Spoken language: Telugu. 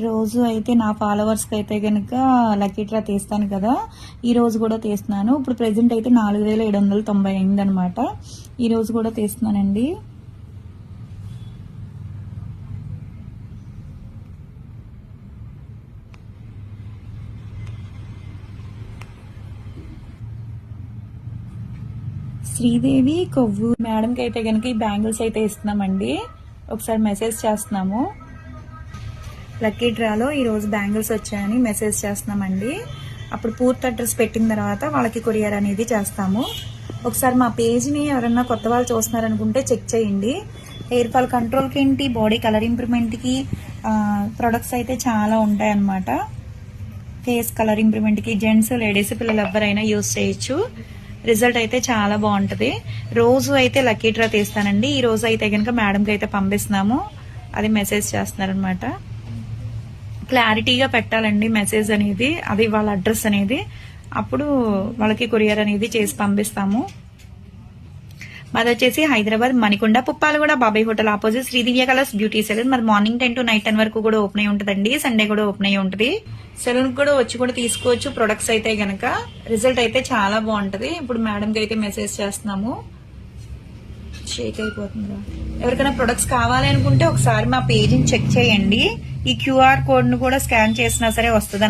రోజు అయితే నా ఫాలోవర్స్కి అయితే కనుక లక్కీ డ్రా తీస్తాను కదా, ఈ రోజు కూడా తీస్తున్నాను. ఇప్పుడు ప్రెసెంట్ అయితే 4790 అయిందనమాట. ఈ రోజు కూడా తీస్తున్నానండి. శ్రీదేవి కొవ్వు మేడంకి అయితే కనుక ఈ బ్యాంగిల్స్ అయితే ఇస్తున్నామండి. ఒకసారి మెసేజ్ చేస్తున్నాము. లక్కీ డ్రాలో ఈరోజు బ్యాంగిల్స్ వచ్చాయని మెసేజ్ చేస్తున్నామండి. అప్పుడు పూర్తి అడ్రస్ పెట్టిన తర్వాత వాళ్ళకి కొరియర్ అనేది చేస్తాము. ఒకసారి మా పేజ్ని ఎవరన్నా కొత్త వాళ్ళు చూస్తున్నారనుకుంటే చెక్ చేయండి. హెయిర్ ఫాల్ కంట్రోల్కి ఏంటి, బాడీ కలర్ ఇంప్రూవ్మెంట్కి ప్రొడక్ట్స్ అయితే చాలా ఉంటాయన్నమాట. ఫేస్ కలర్ ఇంప్రూవ్మెంట్కి జెంట్స్, లేడీస్, పిల్లలు ఎవరైనా యూజ్ చేయొచ్చు. రిజల్ట్ అయితే చాలా బాగుంటుంది. రోజు అయితే లక్కీ డ్రా తీస్తానండి. ఈ రోజు అయితే కనుక మేడంకి అయితే పంపిస్తున్నాము. అది మెసేజ్ చేస్తున్నారనమాట. క్లారిటీగా పెట్టాలండి మెసేజ్ అనేది, అది వాళ్ళ అడ్రస్ అనేది. అప్పుడు వాళ్ళకి కొరియర్ అనేది చేసి పంపిస్తాము. మాది వచ్చేసి హైదరాబాద్ మణికొండ పుప్పాలగూడ బాబాయ్ హోటల్ ఆపోజిట్ శ్రీ దివ్య కలర్స్ బ్యూటీ సెలూన్. మరి మార్నింగ్ 10 to నైట్ 10 వరకు కూడా ఓపెన్ అయి ఉంటుందండి. సండే కూడా ఓపెన్ అయి ఉంటుంది. సెలూన్ కూడా వచ్చి కూడా తీసుకోవచ్చు ప్రొడక్ట్స్ అయితే గనక. రిజల్ట్ అయితే చాలా బాగుంటది. ఇప్పుడు మేడంకి అయితే మెసేజ్ చేస్తున్నాము. షేక్ అయిపోతుందా? ఎవరికైనా ప్రొడక్ట్స్ కావాలి అనుకుంటే ఒకసారి మా పేజీని చెక్ చేయండి. ఈ క్యూఆర్ కోడ్ ను కూడా స్కాన్ చేసినా సరే వస్తుంది.